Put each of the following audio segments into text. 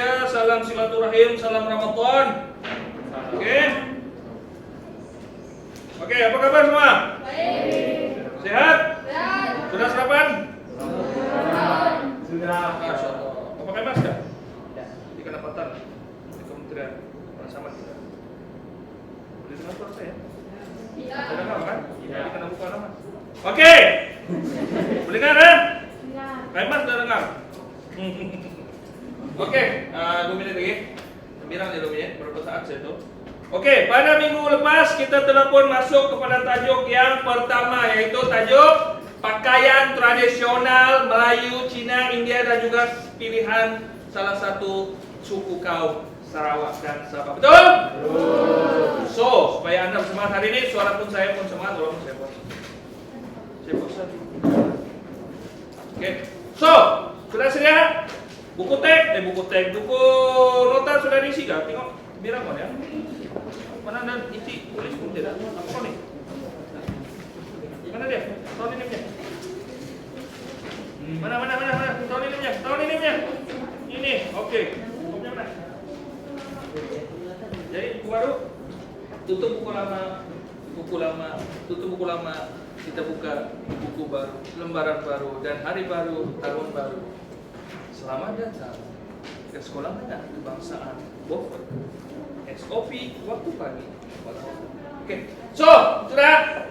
bahagia, salam silaturahim, salam Ramadan. Oke. Oke, apa kabar semua? Baik. Sehat? Sehat. Sudah sarapan? Sudah. Masya Allah. Kau pakai masker? Di kedapatan di Kementerian Bersama kita. Boleh dengar suara saya? Iya. Ada dengar kan? Iya. Kena buka nama. Oke. Boleh dengar ya? Iya. Kaiman sudah dengar? Oke, 2 menit lagi. Bilang dia 2 menit, berapa saat saya tuh? Oke, pada minggu lepas kita telah pun masuk kepada tajuk yang pertama, yaitu tajuk pakaian tradisional Melayu, Cina, India, dan juga pilihan salah satu suku kaum Sarawak dan Sabah. Betul? So, supaya Anda semangat hari ini, suara pun saya pun semangat, walaupun saya puas. Saya bosan. Oke, so, sudah sedia? Buku nota sudah diisi kah? Tengok, bilang kau ya. Mana ada isi tulis pun tidak. Apa kau nih? Mana dia? Tahun ini punya. Mana? Tahun ini punya. Ini, oke. Bukunya mana? Jadi buku baru, tutup buku lama, tutup buku lama, kita buka buku baru, lembaran baru, dan hari baru, tahun baru. Selamat datang ke Sekolah Menengah Kebangsaan Beaufort. SOP waktu pagi. Oke, so sudah.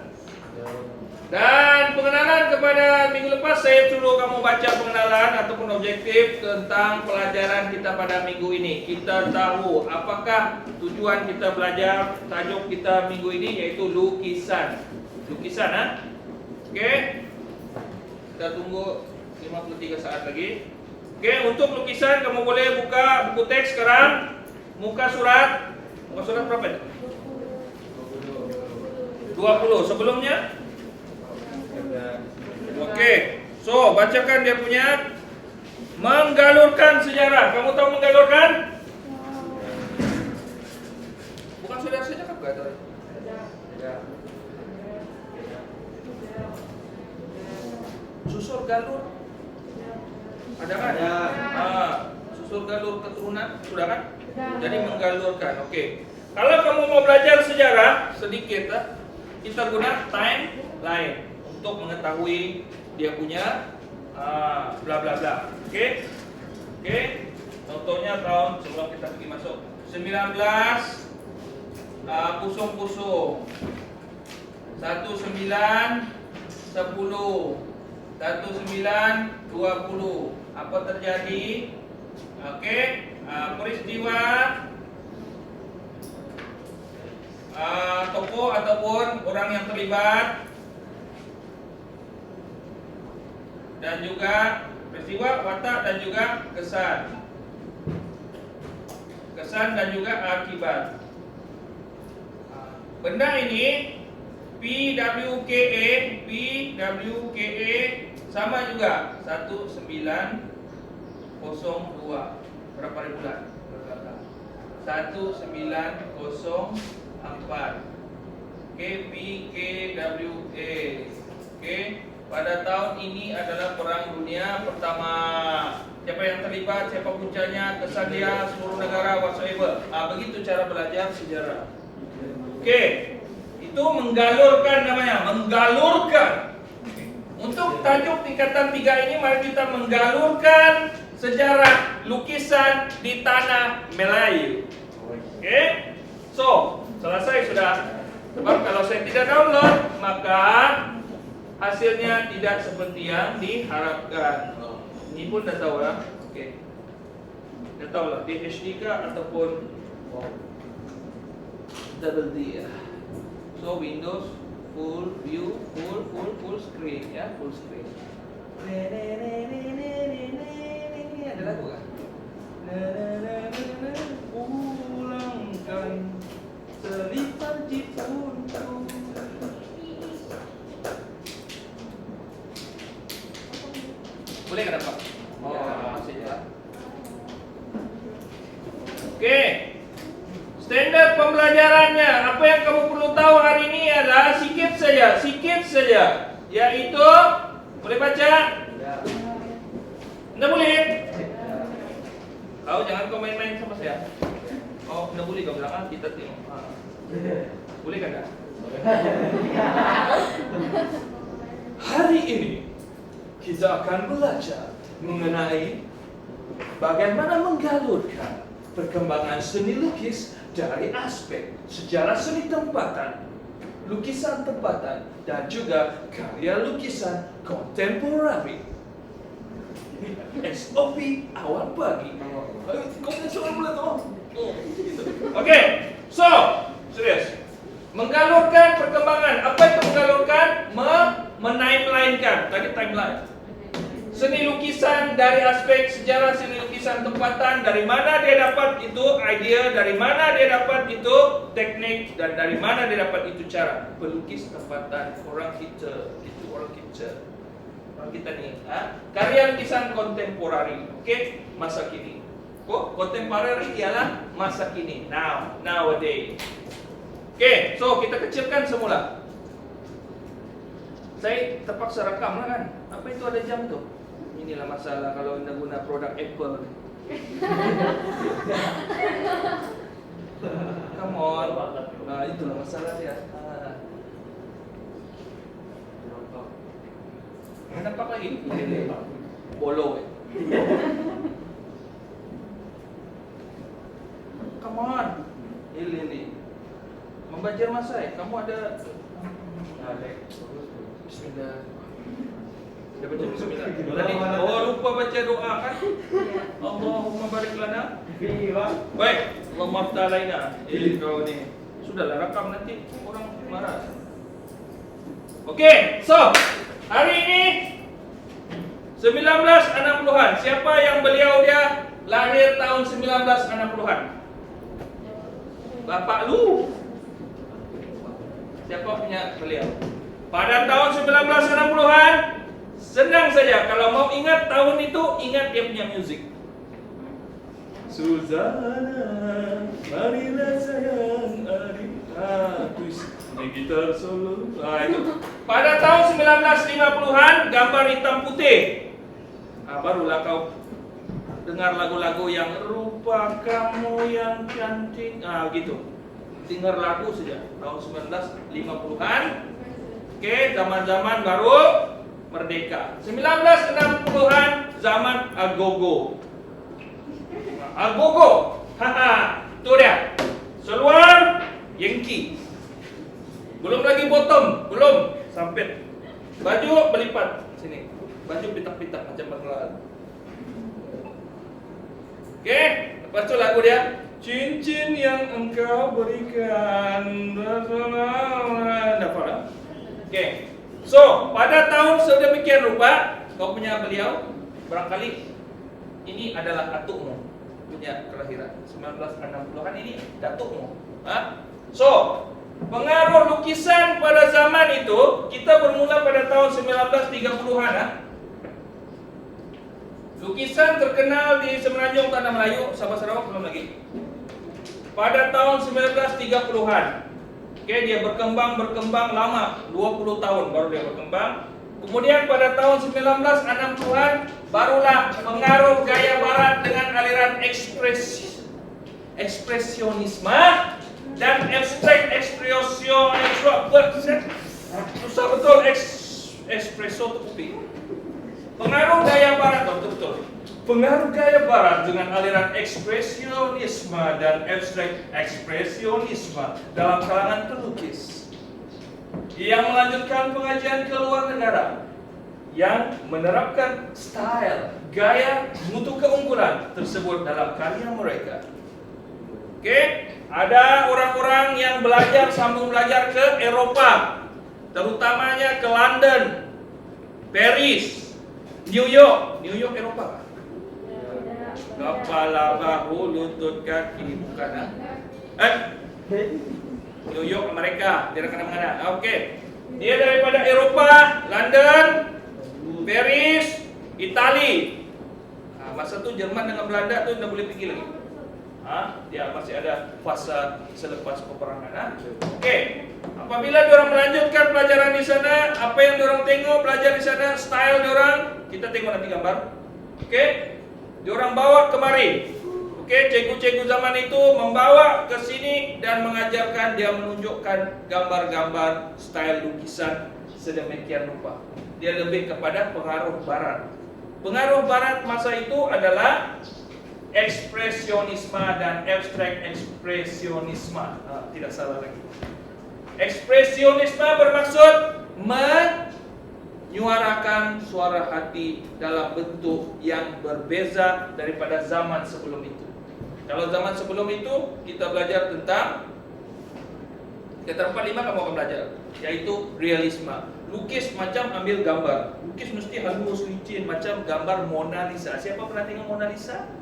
Dan pengenalan kepada minggu lepas saya suruh kamu baca pengenalan ataupun objektif tentang pelajaran kita pada minggu ini. Kita tahu apakah tujuan kita belajar, tajuk kita minggu ini yaitu lukisan. Lukisan, ha? Oke. Kita tunggu 53 saat lagi. Oke, untuk lukisan kamu boleh buka buku teks sekarang. Muka surat berapa itu? 20. Sebelumnya? Oke, so bacakan dia punya menggalurkan sejarah. Kamu tahu menggalurkan? Bukan sudah saya cakap gak tadi? Susur galur? Ada kan? Susur galur keturunan? Sudah kan? Jadi menggalurkan. Oke. Kalau kamu mau belajar sejarah sedikit, kita guna timeline untuk mengetahui dia punya bla bla bla. Oke. Contohnya tahun sebelum kita pergi masuk 19 pusung 19 10 1920. Apa terjadi? Oke. Peristiwa tokoh ataupun orang yang terlibat, dan juga peristiwa, watak, dan juga kesan dan juga akibat. Benda ini PWKA sama juga 1902. Berapa hari bulan? 1904. PKWA. Oke, pada tahun ini adalah Perang Dunia Pertama. Siapa yang terlibat, siapa puncanya, kesan dia, seluruh negara, whatsoever. Begitu cara belajar sejarah. Oke, itu menggalurkan namanya, menggalurkan. Untuk tajuk tingkatan 3 ini, mari kita menggalurkan sejarah lukisan di tanah Melayu. Oke, so selesai sudah. Sebab kalau saya tidak download, maka hasilnya tidak seperti yang diharapkan. Ini pun dah tahu lah. Oke, dah tahu lah di HD kah ataupun double D. So Windows full view, full screen ya, full screen. Ada lagu kan? Ulangkan selipan cipunku. Boleh nggak dapat? Masih ya. Oke. Standar pembelajarannya, apa yang kamu perlu tahu hari ini adalah sedikit saja, yaitu boleh baca? Anda boleh? Tahu jangan kau main-main sama saya. Oh, nggak boleh kau bilang kita tengok. Boleh kan tak? Hari ini kita akan belajar mengenai bagaimana menggalurkan perkembangan seni lukis dari aspek sejarah seni tempatan, lukisan tempatan, dan juga karya lukisan kontemporari. SOP awal pagi. Kau nak soal pula tu? Oke, so serius. Menggalurkan perkembangan. Apa itu menggalurkan? Menimeline-kan. Tadi timeline. Seni lukisan dari aspek sejarah seni lukisan tempatan. Dari mana dia dapat itu idea, dari mana dia dapat itu teknik, dan dari mana dia dapat itu cara. Pelukis tempatan, orang kita, itu orang kita. Orang kita ni, karya lukisan kontemporari, okay? Masa kini. Kok kontemporari ialah masa kini, nowadays. Okay, so kita kecilkan semula. Saya terpaksa rekam lah kan. Apa itu ada jam tu? Inilah masalah kalau anda guna produk Apple. Come on. Itulah masalah dia. Nampak lagi? Bolo. Come on. Ini. Membaca masa kamu ada Bismillah. Dah baca bismillah. Tadi lupa baca doa kan? Allahumma barik lana. Baik, Allahumma aftah alaina. Kau ni. Sudahlah rakam nanti orang marah. Okey, so hari ini 1960-an. Siapa yang beliau dia lahir tahun 1960-an? Bapak lu. Siapa punya beliau? Pada tahun 1960-an, senang saja. Kalau mau ingat tahun itu, ingat dia punya musik. Suzana, marilah sayang adik. Twist. Ini gitar solo. Itu. Pada tahun 1950-an, gambar hitam putih. Barulah kau dengar lagu-lagu yang rupa kamu yang cantik. Gitu. Dengar lagu saja tahun 1950-an. Oke, zaman-zaman baru merdeka. 1960-an zaman agogo. Agogo. Itu dia. Seluar Yankee. Belum lagi bottom, belum sampit. Baju berlipat sini. Baju pitak-pitak macam perkelaan. Oke, lepas tu lagu dia. Cincin yang engkau berikan. Dapat tak? Okay. So, pada tahun sedemikian rupa, kau punya beliau, barangkali ini adalah datukmu punya kelahiran 1960-an ini datukmu. So, pengaruh lukisan pada zaman itu kita bermula pada tahun 1930-an. Lukisan terkenal di Semenanjung Tanah Melayu, Sabah Sarawak belum lagi. Pada tahun 1930-an. Oke, dia berkembang lama, 20 tahun baru dia berkembang. Kemudian pada tahun 1960-an barulah pengaruh gaya barat dengan aliran ekspresionisme dan abstrak susah betul espresso itu kopi. Pengaruh gaya barat betul. Pengaruh gaya barat dengan aliran ekspresionisme dan abstrak ekspresionisme dalam kalangan pelukis yang melanjutkan pengajian ke luar negara, yang menerapkan style, gaya, mutu keunggulan tersebut dalam karya mereka. Oke, ada orang-orang yang sambung belajar ke Eropa, terutamanya ke London, Paris, New York Eropa. Kepala, bahu, lutut, kaki, bukan New York Amerika, dia kemana-mana. Oke, dia daripada Eropa, London, Paris, Itali. Masa tu Jerman dengan Belanda tu tidak boleh pergi lagi. Dia masih ada fase selepas peperangan. Oke, apabila diorang melanjutkan pelajaran di sana, apa yang diorang tengok belajar di sana, style diorang, kita tengok nanti gambar. Oke, diorang bawa kemari. Oke, cikgu-cikgu zaman itu membawa ke sini dan mengajarkan, dia menunjukkan gambar-gambar style lukisan sedemikian rupa. Dia lebih kepada pengaruh barat. Pengaruh barat masa itu adalah ekspresionisme dan abstrak ekspresionisme. Tidak salah lagi. Ekspresionisme bermaksud menyuarakan suara hati dalam bentuk yang berbeza daripada zaman sebelum itu. Kalau zaman sebelum itu kita belajar tentang keterampilan 5 kamu akan belajar, yaitu realisme. Lukis macam ambil gambar. Lukis mesti halus, licin macam gambar Mona Lisa. Siapa pernah tengok Mona Lisa?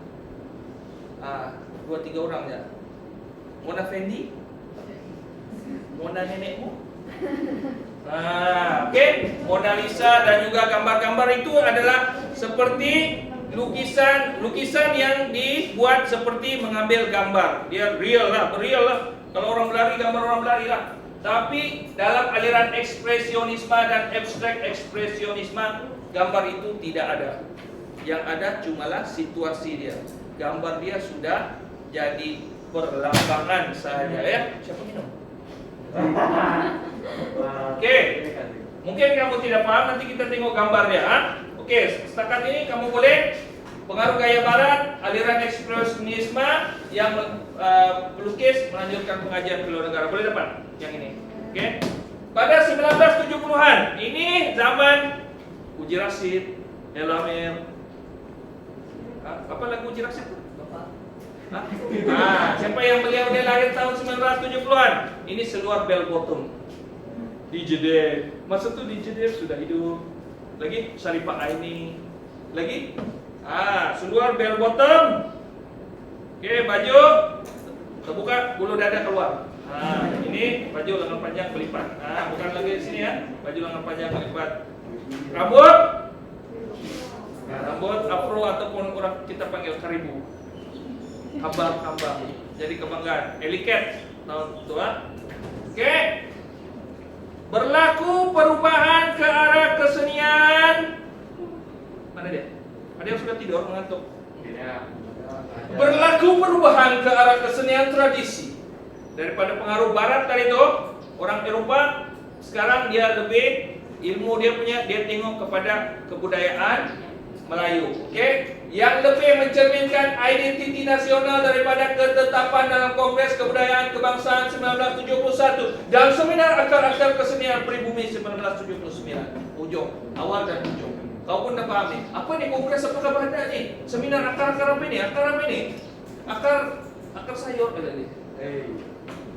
2-3 orang ya. Mona Fendi? Mona nenekmu? Oke. Mona Lisa dan juga gambar-gambar itu adalah seperti lukisan yang dibuat seperti mengambil gambar. Dia real lah, bereal lah. Kalau orang berlari, gambar orang berlari lah. Tapi dalam aliran ekspresionisme dan abstrak ekspresionisme, gambar itu tidak ada. Yang ada cumalah situasi dia. Gambar dia sudah jadi perlambangan saja ya. Siapa minum? Oke. Mungkin kamu tidak paham, nanti kita tengok gambarnya. Oke, setakat ini kamu boleh pengaruh gaya barat, aliran ekspresionisme yang pelukis melanjutkan pengajian ke luar negara. Boleh dapat yang ini. Oke. Pada 1970-an, ini zaman Uji Rashid, Elamir. Apa lagu Uji Rashid? Siapa yang beliau dia lahir tahun 1970-an? Ini seluar bell bottom. DJ Dev. Masa itu DJ Dev sudah hidup. Lagi Syarifah Aini. Lagi seluar bell bottom. Oke, baju terbuka, bulu dada keluar. Ini baju lengan panjang berlipat. Bukan lagi di sini ya. Baju lengan panjang berlipat. Rambut afro ataupun orang kita panggil karibu. Abang-abang. Jadi kebanggaan. Eliket tahun tua. Oke. Berlaku perubahan ke arah kesenian. Mana dia? Ada yang sudah tidur mengantuk. Berlaku perubahan ke arah kesenian tradisi. Daripada pengaruh barat tadi itu, orang Eropa sekarang dia lebih ilmu dia tengok kepada kebudayaan Melayu. Oke? Yang lebih mencerminkan identiti nasional daripada ketetapan dalam Kongres Kebudayaan Kebangsaan 1971 dan Seminar Akar-Akar Kesenian Pribumi 1979. Ujung, awal dan ujung. Kau pun dah paham nih. Apa nih kongres, apa kabar nih? Seminar akar-akar apa ini? Akar apa ini? Akar sayur kata dia.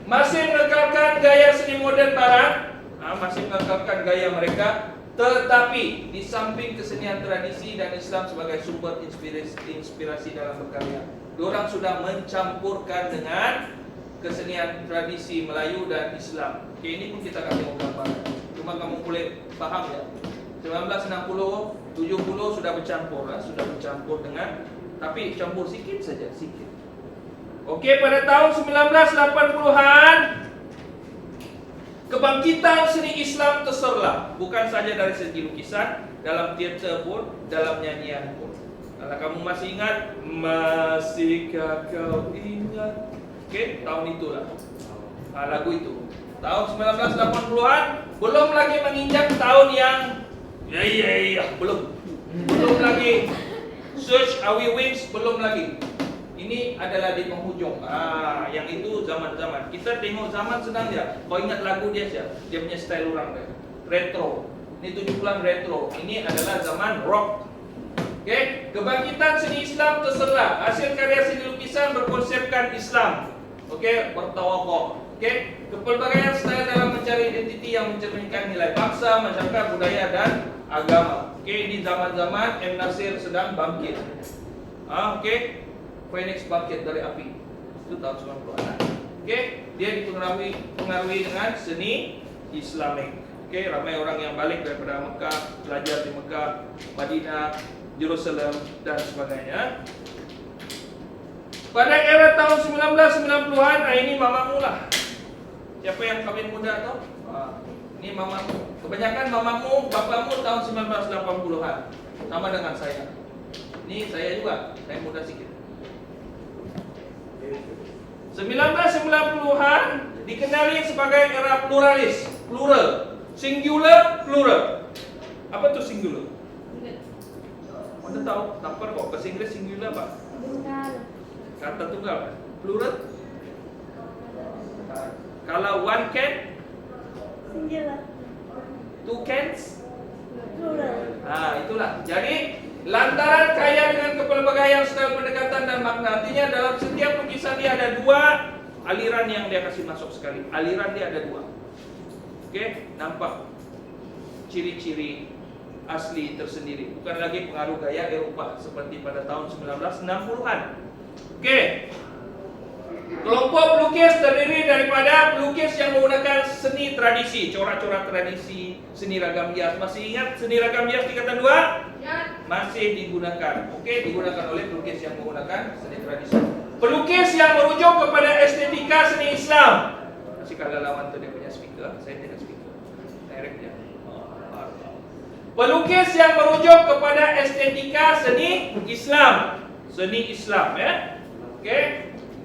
Masih mengekalkan gaya seni modern barat, masih mengekalkan gaya mereka, tetapi di samping kesenian tradisi dan Islam sebagai sumber inspirasi dalam berkarya, diorang sudah mencampurkan dengan kesenian tradisi Melayu dan Islam. Oke, ini pun kita akan tengok gambar. Cuma kamu boleh paham ya. 1960, 70 sudah bercampur dengan, tapi campur sikit saja, sikit. Oke, pada tahun 1980-an kebangkitan seni Islam terserlah, bukan saja dari segi lukisan, dalam teater pun, dalam nyanyian pun. Kalau kamu masih ingat, masihkah kau ingat? Oke, tahun itulah. Lagu itu. Tahun 1980-an belum lagi menginjak tahun yang belum lagi. Search Awi Wings belum lagi. Ini adalah di penghujung. Yang itu zaman-zaman. Kita tengok zaman senang dia. Kau ingat lagu dia siapa? Dia punya style orang dia. Retro. Ini 70-an retro. Ini adalah zaman rock. Oke, kebangkitan seni Islam terserah. Hasil karya seni lukisan berkonsepkan Islam. Oke, bertawakal. Oke, kepelbagaian style dalam mencari identiti yang mencerminkan nilai bangsa, masyarakat, budaya dan agama. Oke, ini zaman-zaman M. Nasir sedang bangkit. Oke, Phoenix bangkit dari api. Itu tahun 90-an. Oke, dia dipengaruhi dengan seni Islamik. Oke, ramai orang yang balik daripada Mekah, belajar di Mekah, Madinah, Jerusalem dan sebagainya. Pada era tahun 1990-an, ini mamamu lah. Siapa yang kawin muda tuh? Ini mamamu. Kebanyakan mamamu, bapakmu tahun 1980-an. Sama dengan saya. Ini saya juga, saya muda sedikit. 1990-an dikenali sebagai era pluralis, plural, singular, plural. Apa tuh singular? Anda tahu? Tapar kok bahasa Inggris singular apa? Kata tunggal. Plural? Kalau one can, Singular. two cans. Plural. Nah, itulah. Jadi lantaran kaya dengan kepelbagaian style pendekatan dan makna, artinya dalam setiap lukisan dia ada dua aliran yang dia kasih masuk sekali. Aliran dia ada dua. Oke, nampak ciri-ciri asli tersendiri, bukan lagi pengaruh gaya Eropa seperti pada tahun 1960-an. Oke. Kelompok pelukis terdiri daripada pelukis yang menggunakan seni tradisi, corak-corak tradisi, seni ragam hias. Masih ingat seni ragam hias tingkatan 2? Ya. Masih digunakan. Oke, digunakan oleh pelukis yang menggunakan seni tradisi. Pelukis yang merujuk kepada estetika seni Islam. Masih kalah lawan tu dia punya speaker, saya tidak speaker. Direct je. Pelukis yang merujuk kepada estetika seni Islam. Seni Islam ya. Oke.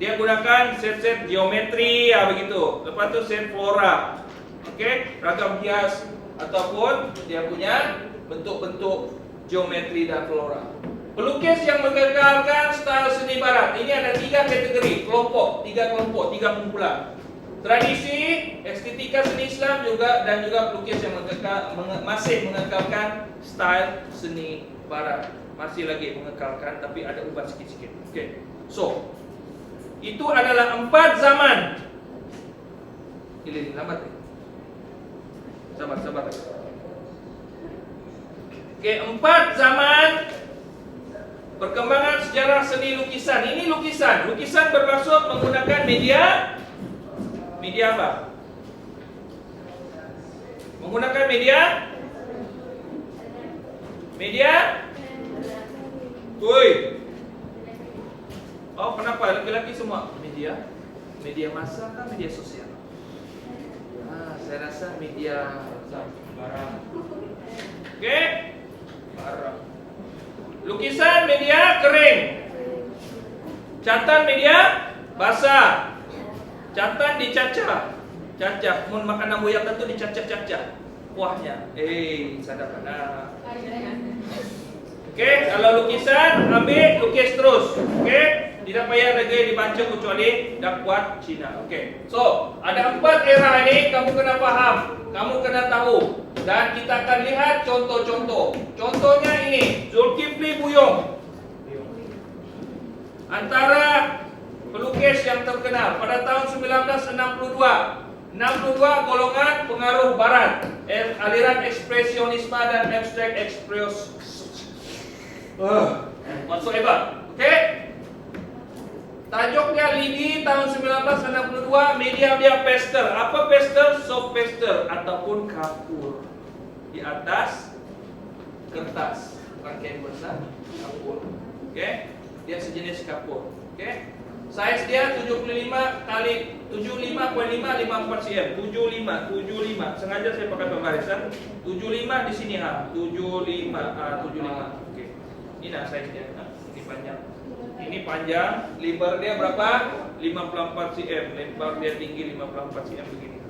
Dia gunakan set-set geometri ya begitu. Lepas tu set flora. Oke, ragam hias ataupun dia punya bentuk-bentuk geometri dan flora. Pelukis yang mengekalkan style seni barat. Ini ada 3 kategori, tiga kelompok, 3 kumpulan. Tradisi, estetika seni Islam juga dan juga pelukis yang masih mengekalkan style seni barat. Masih lagi mengekalkan tapi ada ubah sikit-sikit. Oke. So, itu adalah 4 zaman. Ini lambat. Sabar. Oke, 4 zaman perkembangan sejarah seni lukisan. Ini lukisan. Lukisan bermaksud menggunakan media apa? Menggunakan media? Woi. Oh, kenapa laki-laki semua media? Media massa atau media sosial? Saya rasa media barang. Oke? Barang. Lukisan media kering. Catan media basah. Catan dicacah. Cacah. Mun makanan buyat itu dicacah-cacah. Kuahnya. Sadap ada. Oke, kalau lukisan ambil lukis terus. Oke? Tidak payah lagi dibaca kecuali dah kuat Cina. Oke. So, ada 4 era ini kamu kena faham, kamu kena tahu. Dan kita akan lihat contoh-contoh. Contohnya ini, Zulkifli Buyung. Antara pelukis yang terkenal pada tahun 1962. 62 golongan pengaruh barat, aliran ekspresionisme dan abstrak whatsoever. Oke? Tajuknya Lidi tahun 1962, media dia pastel. Apa pastel? Soft pastel ataupun kapur di atas kertas, bukan canvas, kapur. Oke? Dia sejenis kapur. Oke? Size dia 75 kali 75.5 54 cm. 75. Sengaja saya pakai pembarisan 75 di sini 75 Oke. Ini size dia. Ini panjang. Ini panjang, lebar dia berapa? 54 cm. Lebar dia tinggi 54 cm begini.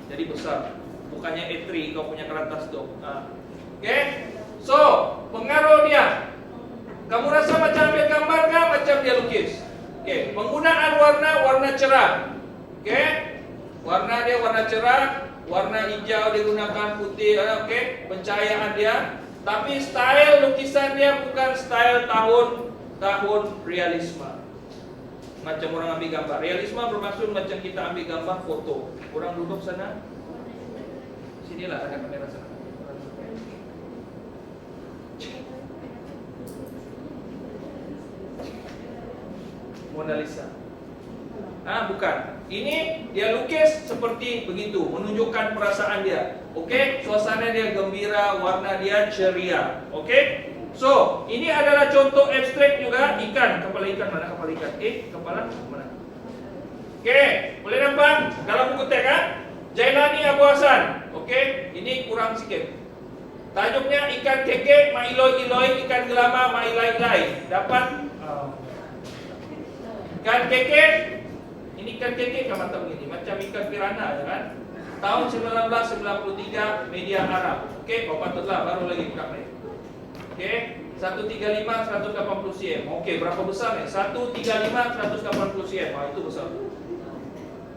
Jadi besar. Bukannya E3 kau punya kertas tuh. Oke. So, pengaruh dia. Kamu rasa macam ambil gambar kah? Macam dia lukis. Oke, penggunaan warna cerah. Oke. Warna dia warna cerah, warna hijau digunakan, putih, oke. Pencahayaan dia. Tapi style lukisan dia bukan style tahun realisme. Macam orang ambil gambar. Realisme bermaksud macam kita ambil gambar foto. Orang duduk sana. Sinilah ada kamera sana. Mona Lisa. Bukan. Ini dia lukis seperti begitu, menunjukkan perasaan dia. Oke, suasana dia gembira, warna dia ceria. Oke? So, ini adalah contoh abstrak juga ikan. Kepala ikan mana kepala ikan? Kepala mana? Oke, boleh nampak? Dalam buku teks kan? Jailani Abu Hasan. Oke, ini kurang sikit. Tajuknya ikan keke, mailoi-iloi, ikan gelama, mailai-ilai. Dapat? Ikan keke, Ini ikan keke kan mata begini, macam ikan piranha ya kan. Tahun 1993 media Arab. Okey, kau patutlah baru lagi buka ni. Okey, 135 180 cm. Okey, berapa besar ni? 135 180 cm. Wah, itu besar.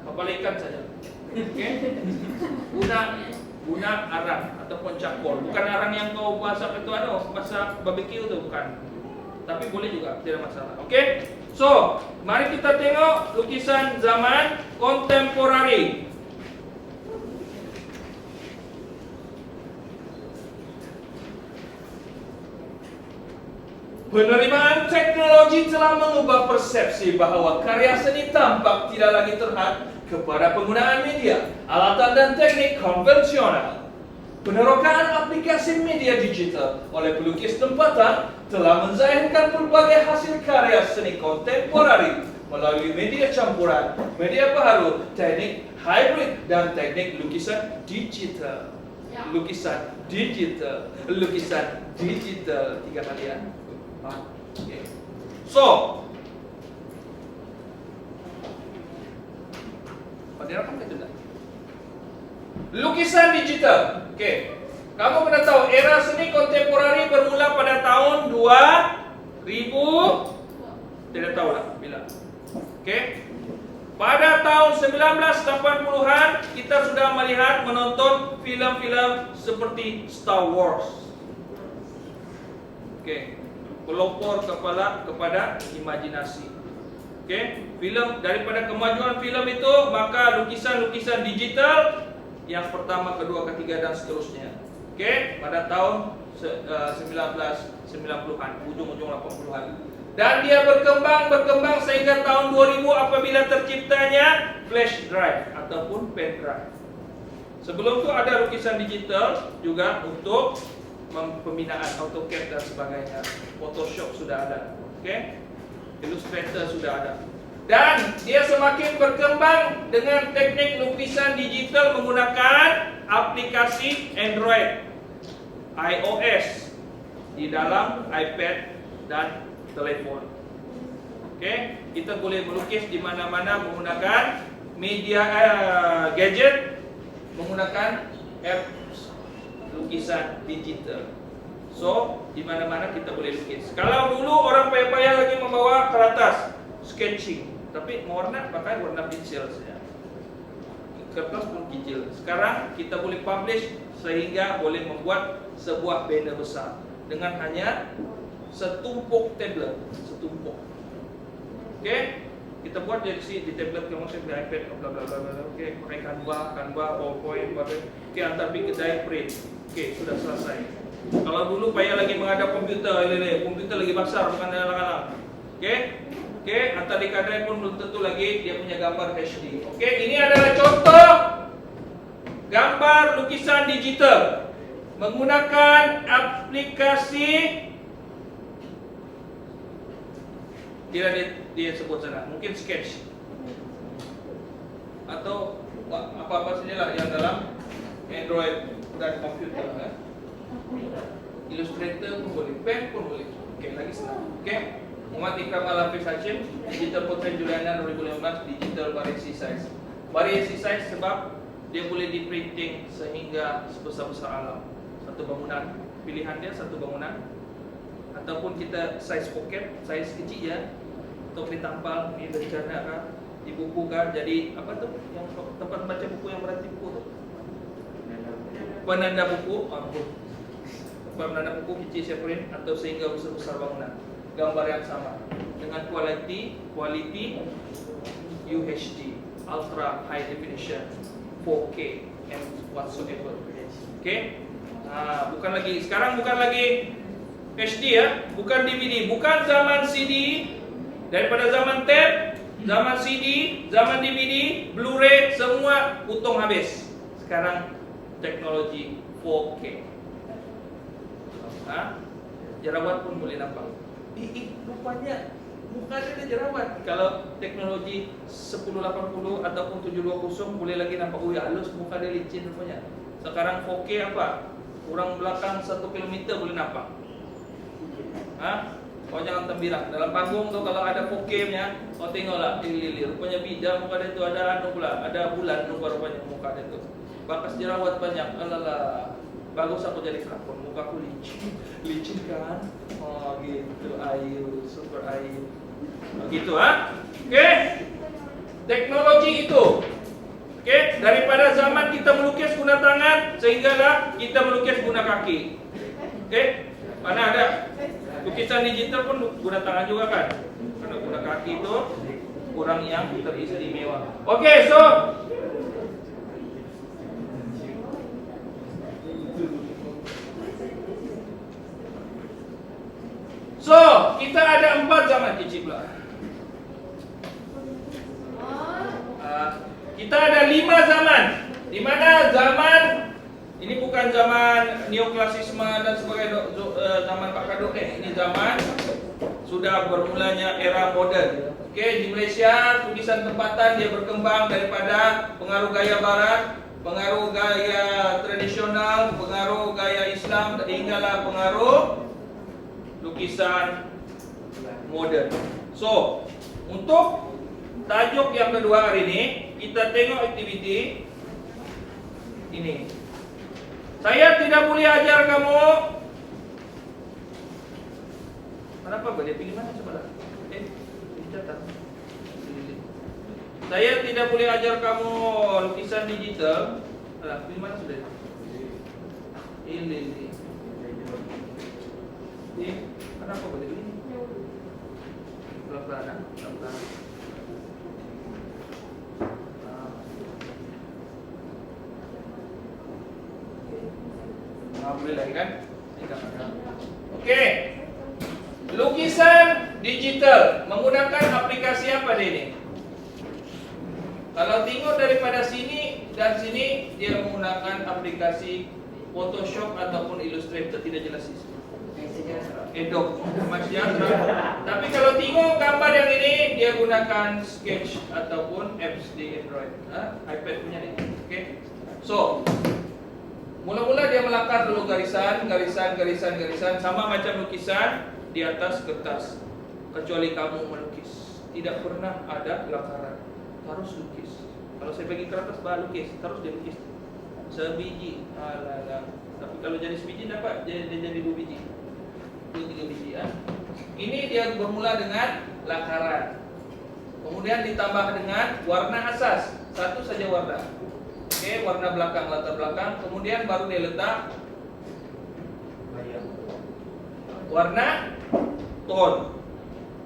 Kepala ikan saja. Okey. Guna arang ataupun cakol. Bukan arang yang kau masak itu masak barbecue tu bukan. Tapi boleh juga, tidak masalah. Okey. So, mari kita tengok lukisan zaman kontemporari. Penerimaan teknologi telah mengubah persepsi bahawa karya seni tampak tidak lagi terhad kepada penggunaan media, alatan dan teknik konvensional. Penerokaan aplikasi media digital oleh pelukis tempatan telah menzahirkan berbagai hasil karya seni kontemporari melalui media campuran, media baharu, teknik hybrid dan teknik lukisan digital. Lukisan digital, lukisan digital 3 kali ya. Okay. So, direkam ke tidak? Lukisan digital. Okey. Kamu pernah tahu era seni kontemporari bermula pada tahun 2000? Tidak tahu lah bila. Okey. Pada tahun 1980-an kita sudah melihat menonton filem-filem seperti Star Wars. Okey. Pelopor kepala kepada imajinasi. Okey, filem daripada kemajuan filem itu maka lukisan-lukisan digital yang pertama, kedua, ketiga dan seterusnya. Okey, pada tahun 1990-an, ujung-ujung 80-an. Dan dia berkembang sehingga tahun 2000 apabila terciptanya flash drive ataupun pen drive. Sebelum itu ada lukisan digital juga untuk pembinaan AutoCAD dan sebagainya. Photoshop sudah ada. Okey. Illustrator sudah ada. Dan dia semakin berkembang dengan teknik lukisan digital menggunakan aplikasi Android, iOS di dalam iPad dan telefon. Okey, kita boleh melukis di mana-mana menggunakan media gadget, menggunakan apps lukisan digital. So, di mana-mana kita boleh lukis. Kalau dulu orang payah-payah lagi membawa kertas sketching, tapi mewarna pakai warna pensil saja. Kertas pun kecil. Sekarang kita boleh publish sehingga boleh membuat sebuah banner besar dengan hanya setumpuk tablet, setumpuk. Okey, kita buat dari di tablet, kemudian di iPad, bla bla bla bla. Okey, pakai Canva, PowerPoint, okey, hantar pergi kedai print. Okey, sudah selesai. Kalau dulu payah lagi menghadap komputer, komputer lagi besar bukan alang-alang. Okey, hantar di kedai pun belum tentu lagi dia punya gambar HD. Okey, ini adalah contoh gambar lukisan digital menggunakan aplikasi. Dia sebut sana, mungkin sketch atau apa-apa sajalah yang dalam Android dan komputer. Illustrator pun boleh, pen pun boleh. Okey, lagi senang. Okey, Muhammad Ikram Al-Hafiz Hashim, Digital Portrait Juliana 2015, Digital Variety Size. Variety size sebab dia boleh di printing sehingga sebesar-besar alam. Satu bangunan, pilihan dia satu bangunan, ataupun kita size pocket, size kecil ya, untuk ditampal di rencana kan, di buku kan. Jadi apa tu yang tempat baca buku yang berarti buku tu? Penanda buku, penanda buku kecil saya print atau sehingga besar-besar bangunan. Gambar yang sama dengan quality UHD, ultra high definition, 4K and whatsoever. Okay? Bukan lagi sekarang, bukan lagi HD ya, bukan DVD, bukan zaman CD. Daripada zaman tape, zaman CD, zaman DVD, Blu-ray, semua potong habis. Sekarang teknologi 4K. Jerawat pun boleh nampak. Rupanya muka dia jerawat. Kalau teknologi 1080 ataupun 720 boleh lagi nampak, halus muka dia licin rupanya. Sekarang 4K apa? Kurang belakang 1 km boleh nampak. Kau jangan tembirak. Dalam panggung tu kalau ada 4K nya, Oh tengoklah, lilir. Rupanya bida muka dia tu ada anu pula, ada bulan rupanya muka dia tu. Bakas jerawat banyak. Alalah. Bagus aku jadi kelakon, muka aku licin. Licin kan? Oh gitu, ayu, super ayu. Oh, gitu ha? Oke. Teknologi itu. Oke, daripada zaman kita melukis guna tangan sehinggalah kita melukis guna kaki. Oke? Mana ada lukisan digital pun guna tangan juga kan? Karena guna kaki itu kurang yang teristimewa. Oke, so kita ada 4 zaman cicip lah. Kita ada 5 zaman. Di mana zaman ini bukan zaman neoklasisme dan sebagainya, zaman Pak Kadok ini zaman sudah bermulanya era modern. Oke, di Malaysia tulisan tempatan dia berkembang daripada pengaruh gaya barat, pengaruh gaya tradisional, pengaruh gaya Islam hinggalah pengaruh lukisan modern. So, untuk tajuk yang kedua hari ini kita tengok aktiviti ini. Saya tidak boleh ajar kamu. Kenapa boleh pilih mana coba lah? Dicatat. Saya tidak boleh ajar kamu lukisan digital. Alah, pilih mana sudah? Ini. Kenapa boleh pilih? Pelan-pelan. Boleh lagi kan? Oke. Lukisan digital menggunakan aplikasi apa dia ini? Kalau tengok daripada sini dan sini dia menggunakan aplikasi Photoshop ataupun Illustrator, tidak jelas sih. Adobe Maxiatra. Tapi kalau tengok gambar yang ini dia gunakan Sketch ataupun apps di Android, iPad punya ni. Oke. So, mula-mula dia melakar dulu garisan sama macam lukisan di atas kertas. Kecuali kamu melukis, tidak pernah ada lakaran. Harus lukis. Kalau saya bagi kertas baru lukis, terus dia lukis. Sebiji, alah. Tapi kalau jadi sebiji dapat dia jadi 2 biji. 2-3 biji ya. Ini dia bermula dengan lakaran. Kemudian ditambah dengan warna asas, satu saja warna. Oke, warna belakang, latar belakang. Kemudian baru dia letak warna tone.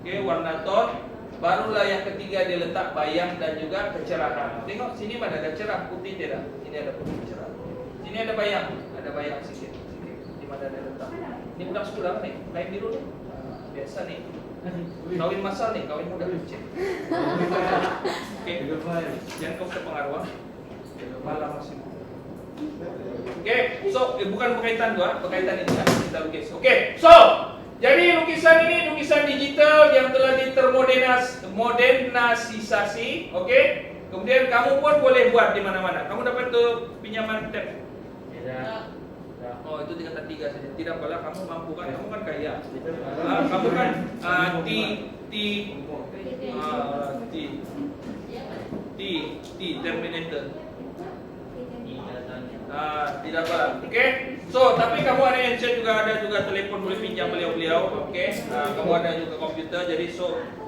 Oke, warna tone. Barulah yang ketiga dia letak bayang dan juga kecerahan. Tengok sini mana ada cerah, putih tidak? Ini ada putih cerah. Sini ada bayang sedikit. Di mana ada letak? Ini budak sekolah nih, kain biru nih. Biasa nih. Kawin masal nih, kawin muda. Oke, jangan kau terpengaruh. Malam masih. Oke, so bukan berkaitan berkaitan ini ya, kita lukis. Oke, so jadi lukisan ini lukisan digital yang telah ditermodernisasi. Oke, kemudian kamu pun boleh buat di mana-mana. Kamu dapat tuh pinjaman tab. Tidak. Oh itu tingkatan 3 saja. Tidak apalah, kamu mampu kan? Kamu kan kaya. Kamu kan Terminator. Tidak apa. Oke. So, tapi kamu ada handset juga, ada juga telepon, boleh pinjam beliau-beliau. Oke. Kamu ada juga komputer. Jadi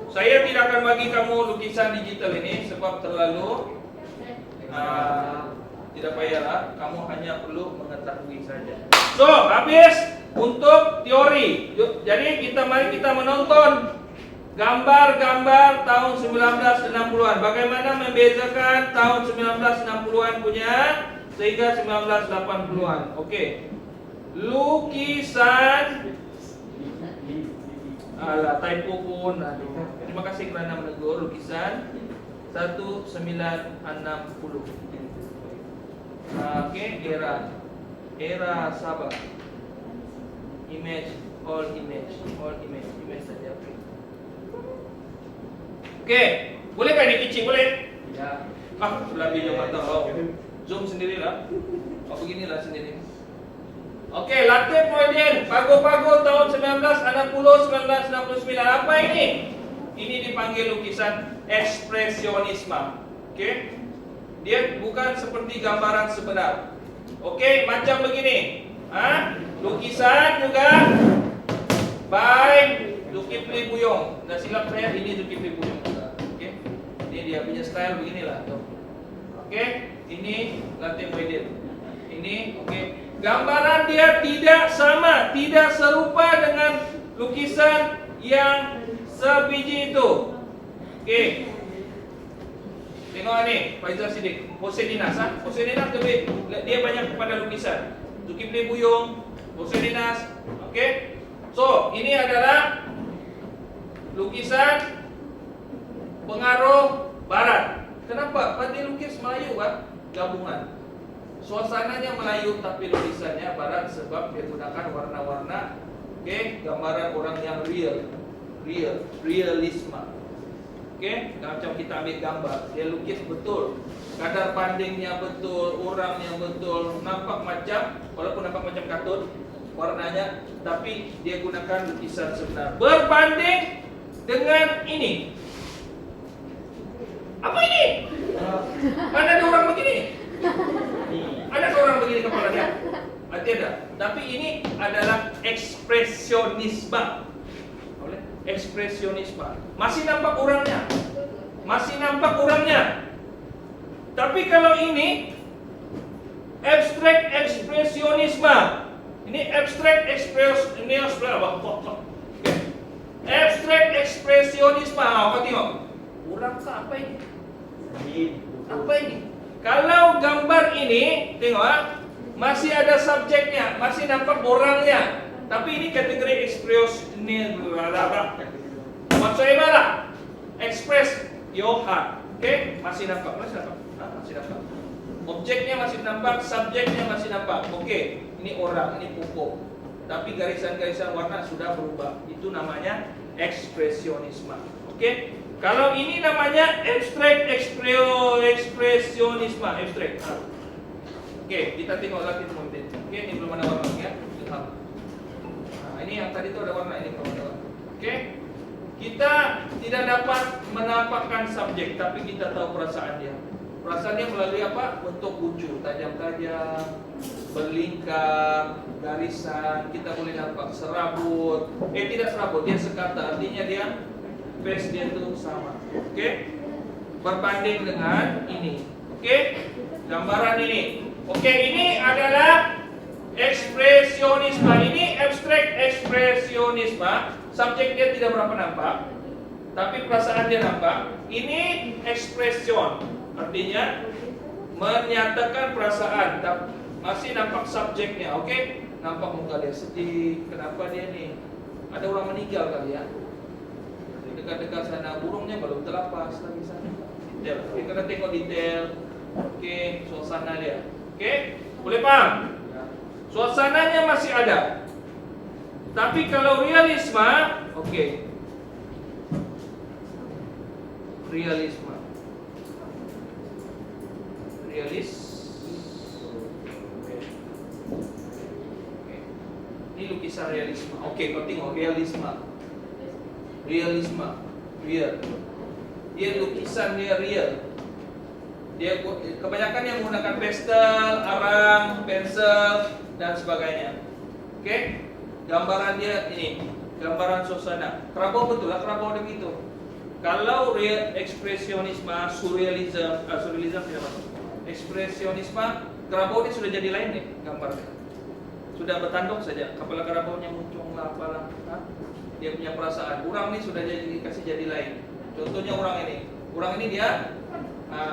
saya tidak akan bagi kamu lukisan digital ini sebab terlalu tidak payahlah. Kamu hanya perlu mengetahui saja. So, habis untuk teori. Jadi mari kita menonton gambar-gambar tahun 1960-an. Bagaimana membezakan tahun 1960-an punya sehingga 1980-an. Oke. Lukisan typo pun. Terima kasih kerana menegur. Lukisan 1960. Oke, era Sabah. Image saja. Oke, bolehkah ini kecil? Boleh? Ya. Lebih jauh mata. Zoom sendirilah. Beginilah sendiri. Oke, Latif Muhyiddin, Pago-Pago tahun 1960, 1969. Apa ini? Ini dipanggil lukisan ekspresionisme. Oke? Dia bukan seperti gambaran sebenar. Oke, macam begini. Lukisan juga by Zulkifli Buyong. Nah, silap saya, ini Zulkifli Buyong juga. Oke? Ini dia punya style beginilah tuh. Oke? Ini Latin Wedin. Ini oke. Gambaran dia tidak sama, tidak serupa dengan lukisan yang sebiji itu. Oke. Tengok ni, Faizal Siddiq, Hussein Dinas. Hussein Dinas dia banyak kepada lukisan. Zulkifli Buyong, Hussein Dinas. Oke. So, ini adalah lukisan pengaruh barat. Kenapa? Dia lukis Melayu kan? Gabungan. Suasananya Melayu tapi lukisannya barat sebab dia gunakan warna-warna. Oke, gambaran orang yang realisme. Oke, macam kita ambil gambar, dia lukis betul. Kadar bandingnya betul, orangnya betul, nampak macam, walaupun nampak macam kartun warnanya, tapi dia gunakan lukisan sebenar. Berbanding dengan ini. Apa ini? Ada orang begini. Ada orang begini kepalanya. Tidak. Tapi ini adalah ekspresionisme. Ekspresionisme. Masih nampak orangnya. Masih nampak orangnya. Tapi kalau ini abstrak ekspresionisme. Ini abstrak ekspresionisme. Abstrak ekspresionisme. Apa tengok? Orang ke apa ini? Apa ini? Kalau gambar ini, tengok, masih ada subjeknya, masih nampak orangnya. Tapi ini kategori ekspresionisme. Maksudnya lah, express your heart. Oke, masih nampak, masih nampak. Objeknya masih nampak, subjeknya masih nampak. Oke, ini orang, ini pupuk. Tapi garisan-garisan warna sudah berubah. Itu namanya ekspresionisme. Oke. Kalau ini namanya abstrak ekspresionisme, abstrak. Oke, kita tengok lagi kemudian. Oke, ini belum ada warna ya. Nah, ini yang tadi itu ada warna, ini belum ada warna. Oke. Kita tidak dapat menampakkan subjek, tapi kita tahu perasaan dia. Perasaan dia melalui apa? Bentuk wujud, tajam-tajam, berlingkar, garisan. Kita boleh nampak serabut. Tidak serabut, dia sekata. Artinya dia face dia itu sama. Oke? Berbanding dengan ini. Oke? Gambaran ini. Oke, ini adalah ekspresionisme. Ini abstrak ekspresionisme. Subjek dia tidak berapa nampak, tapi perasaan dia nampak. Ini ekspresion. Artinya menyatakan perasaan. Masih nampak subjeknya. Oke? Nampak muka dia sedih. Kenapa dia nih? Ada orang meninggal kali ya. Dekat-dekat sana, burungnya belum terlepas lagi sana. Detail. Kita tengok detail. Oke, suasana dia. Oke, boleh paham? Suasananya masih ada. Tapi kalau realisme, oke. Realisme. Ini lukisan realisme. Oke, kau tengok realisme. Realisme, real. Dia lukisan dia real. Dia kebanyakan yang menggunakan pastel, arang, pensel dan sebagainya. Oke? Gambaran dia ini, gambaran suasana. Kerabau betul lah, kerabau begitu. Kalau real ekspresionisme, surrealism tidak masuk. Ekspresionisme, kerabau ini sudah jadi lain nih gambarnya. Sudah bertanduk saja, kepala kerabaunya muncung lah apalah. Dia punya perasaan. Orang ini sudah jadi lain. Contohnya orang ini. Orang ini dia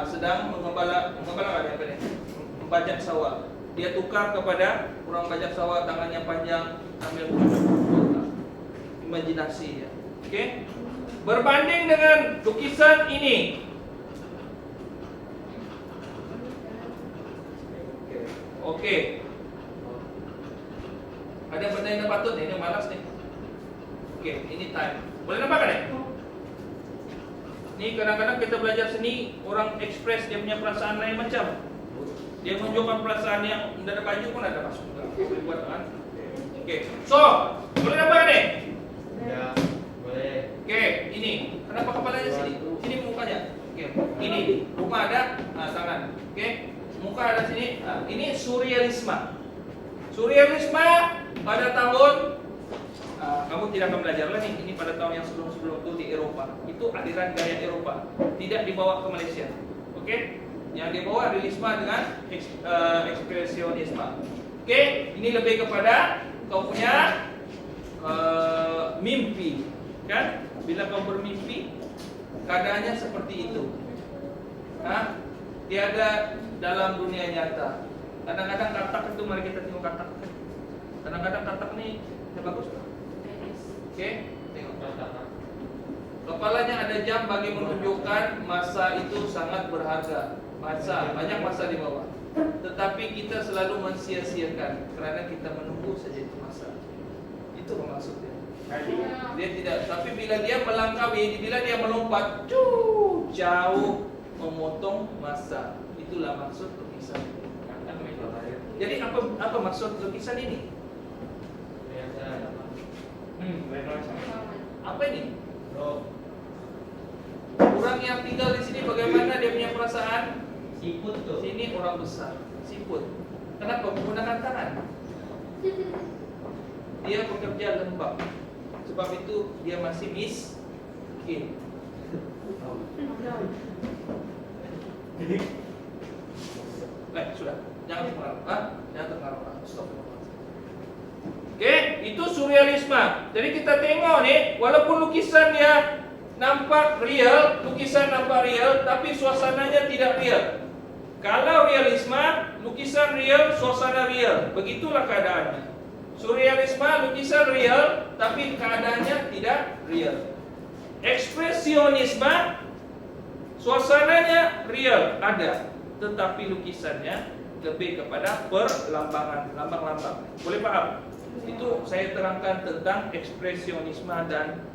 sedang mengembala apa nih? Membajak sawah. Dia tukar kepada orang bajak sawah, tangannya panjang, ambil imajinasi ya. Oke? Berbanding dengan lukisan ini. Oke. Ada benda yang patut nih, ini malas nih. Oke, ini time. Boleh nampak kan ya? Ini kadang-kadang kita belajar seni, orang ekspres dia punya perasaan lain macam. Dia menunjukkan perasaan yang tidak ada baju pun ada masuk. Boleh buat kan? Oke, so boleh nampak kan ya? Ya, boleh. Oke, ini. Kenapa kepalanya sini? Sini mukanya. Oke. Ini rumah ada, tangan. Oke. Muka ada sini. Ini surrealisme. Surrealisme pada tahun kamu tidak akan belajar lagi. Ini pada tahun yang sebelum-sebelum itu di Eropa. Itu aliran gaya Eropa. Tidak dibawa ke Malaysia. Oke. Yang dibawa realisme dengan ekspresionisme. Oke. Ini lebih kepada kau punya mimpi, kan? Bila kau bermimpi, keadaannya seperti itu. Tiada dalam dunia nyata. Kadang-kadang katak itu, mari kita tengok katak. Kadang-kadang katak ni bagus. Oke, tengok katak. Kepalanya ada jam bagi menunjukkan masa itu sangat berharga. Banyak masa di bawah. Tetapi kita selalu mensia-siakan kerana kita menunggu saja itu masa. Itu maksudnya. Dia tidak, tapi bila dia melangkahi, bila dia melompat, jauh memotong masa. Itulah maksud lukisan. Jadi apa maksud lukisan ini? Apa ini? Orang yang tinggal di sini bagaimana dia punya perasaan? Siput tuh. Sini orang besar, siput. Kenapa menggunakan tangan? Dia bekerja lembab. Sebab itu dia masih miskin. Baik, sudah. Jangan terpengaruh. Jangan terpengaruh. Stop. Oke, itu surrealisme. Jadi kita tengok nih, walaupun lukisan dia nampak real, lukisan nampak real, tapi suasananya tidak real. Kalau realisme, lukisan real, suasana real. Begitulah keadaannya. Surrealisme, lukisan real, tapi keadaannya tidak real. Ekspresionisme, suasananya real, ada, tetapi lukisannya lebih kepada perlambangan, lambang-lambang. Boleh paham? Itu saya terangkan tentang ekspresionisme dan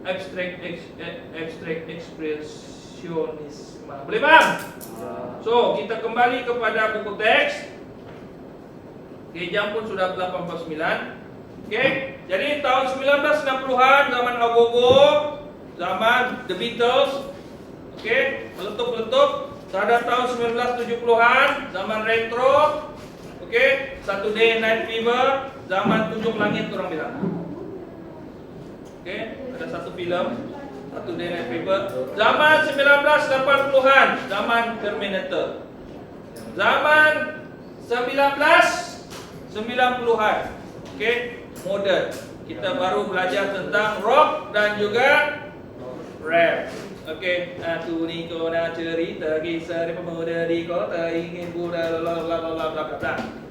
abstrak ekspresionisme. Boleh paham? So, kita kembali kepada buku teks. Oke, jam pun sudah 8:49. Oke, jadi tahun 1960-an, zaman Agogo, zaman The Beatles. Oke, meletup-letup. Pada tahun 1970-an, zaman retro. Oke, Saturday Night Fever, zaman Tunjuk Langit orang bilang. Oke, ada satu filem Saturday Night Fever. Zaman 1980-an, zaman Terminator. Zaman 1990-an, oke, modern. Kita baru belajar tentang rock dan juga rap. Oke, aku ni kau nak cerita kisah dari pemuda di kota ingin budak bla.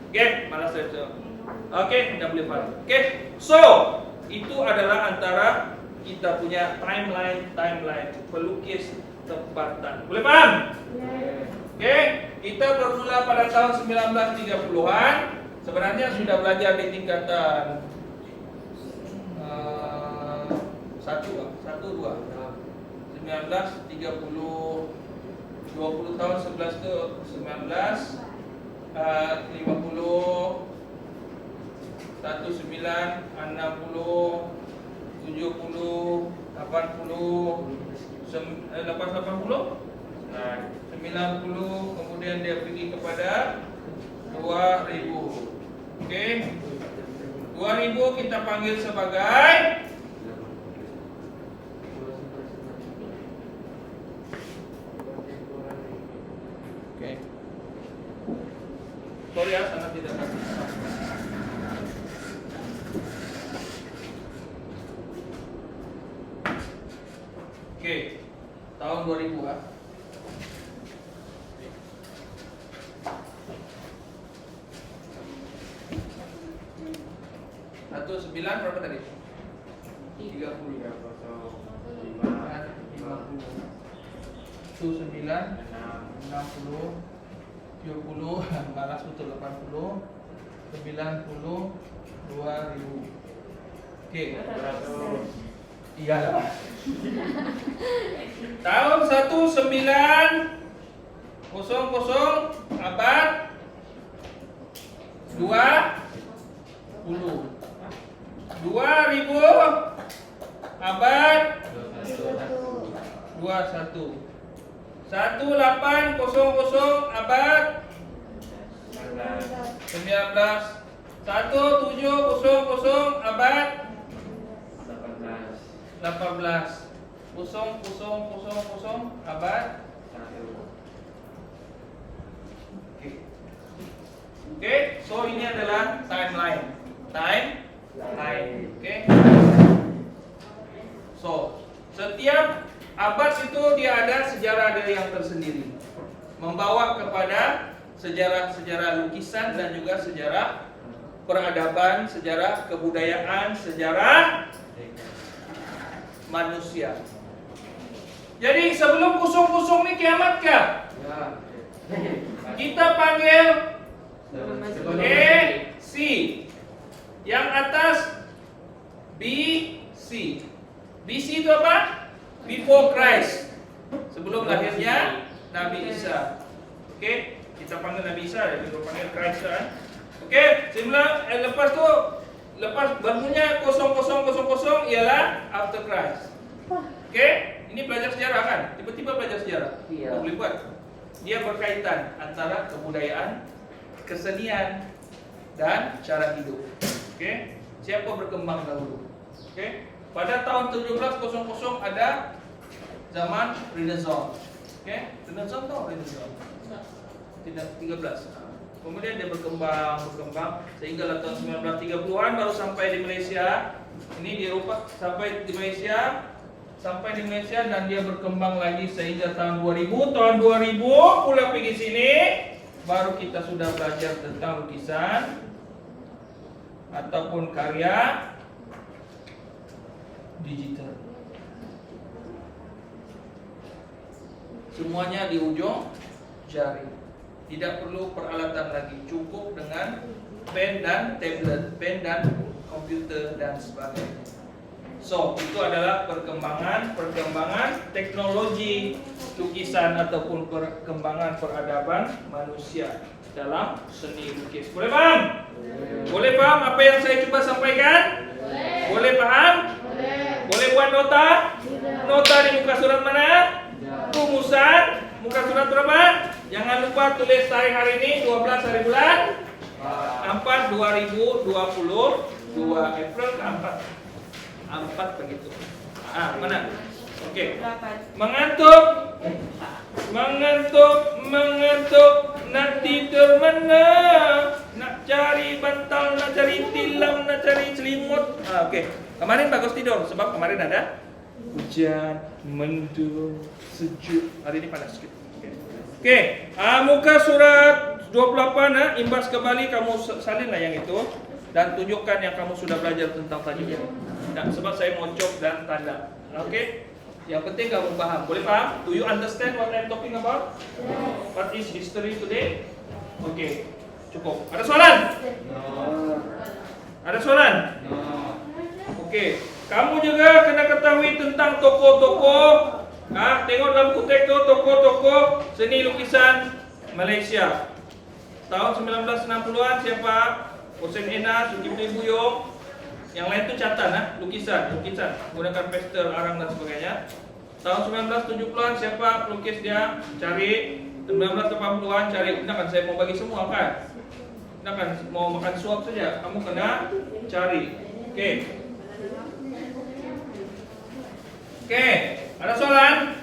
Oke, malas saya. Oke, tidak boleh faham. Oke, so itu adalah antara kita punya timeline pelukis tempatan. Boleh paham? Oke, kita bermula pada tahun 1930-an. Sebenarnya sudah belajar di tingkatan 1, 2. 1930, 20 tahun 11 ke 19, 50, 19, 60, 70, 80, 90, kemudian dia pergi kepada 2000. Oke, 2000 kita panggil sebagai sorry ya, sangat tidak kasih. Oke, tahun 2000 ya. Satu 9 berapa tadi? 30. 50. Itu 9, 60. 70, balas betul 80, 90, 2000. Oke, iyalah. Tahun 1900 abad 2000. 2000 abad 21. 1800 abad 19. 1700 abad 18. 0000 abad. Oke, so ini adalah timeline. Oke. So, setiap abad itu dia ada sejarah dari yang tersendiri, membawa kepada sejarah-sejarah lukisan dan juga sejarah peradaban, sejarah kebudayaan, sejarah manusia. Jadi sebelum kusung-kusung ini kiamat kah? Kita panggil C. Yang atas BC. BC itu apa? Before Christ. Sebelum lahirnya Nabi Isa. Oke, kita panggil Nabi Isa ya, kita panggil Christ kan. Oke, lepas berpunya 0000 ialah after Christ. Oke, ini belajar sejarah kan? Tiba-tiba belajar sejarah. Boleh buat. Dia berkaitan antara kebudayaan, kesenian, dan cara hidup. Oke, siapa berkembang dahulu? Oke, pada tahun 1700 ada zaman Renaissance. Oke, Renaissance atau Renaissance? Tidak, 13. Kemudian dia berkembang sehingga tahun 1930-an baru sampai di Malaysia. Ini di Eropa sampai di Malaysia dan dia berkembang lagi sehingga tahun 2000. Tahun 2000 pula pergi sini baru kita sudah belajar tentang lukisan ataupun karya digital. Semuanya di ujung jari. Tidak perlu peralatan lagi, cukup dengan pen dan tablet, pen dan komputer dan sebagainya. So, itu adalah perkembangan teknologi lukisan ataupun perkembangan peradaban manusia dalam seni lukis. Boleh paham? Boleh paham apa yang saya coba sampaikan? Boleh paham? Boleh buat nota? Nota di muka surat mana? Rumusan muka surat berapa? Jangan lupa tulis tarikh hari ini 12 hari bulan 4 2022 April ke 4 begitu. Mana? Oke. Mengantuk nak tidur mana? Nak cari bantal, nak cari tilam, nak cari selimut. Oke. Kemarin bagus tidur sebab kemarin ada hujan, mendung, sejuk. Hari ini panas sedikit. Oke, muka surat 28 imbas kembali kamu salinlah yang itu dan tunjukkan yang kamu sudah belajar tentang tadi ya. Nah, sebab saya mau cop dan tanda. Oke. Yang penting kamu paham. Boleh paham? Do you understand what I'm talking about? What is history today? Oke. Cukup. Ada soalan? Ada soalan? Oke. Kamu juga kena ketahui tentang tokoh-tokoh. Tengok dalam kutip tu tokoh-tokoh seni lukisan Malaysia. Tahun 1960-an siapa? Hussein Enas, Zulkifli Buyung. Yang lain tu catatan lukisan menggunakan pastel, arang dan sebagainya. Tahun 1970-an siapa pelukis dia? Cari. 1980-an cari. Nah kan saya mau bagi semua kan? Nah kan mau makan suap saja. Kamu kena cari. Oke. Oke, ada soalan?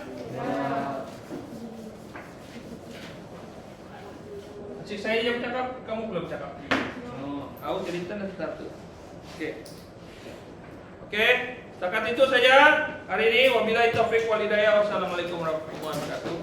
Cik saya yang cakap, kamu belum cakap. Aku cerita dan satu. Oke, setakat itu saja hari ini. Wabillahi taufiq wal hidayah. Wassalamualaikum warahmatullahi wabarakatuh.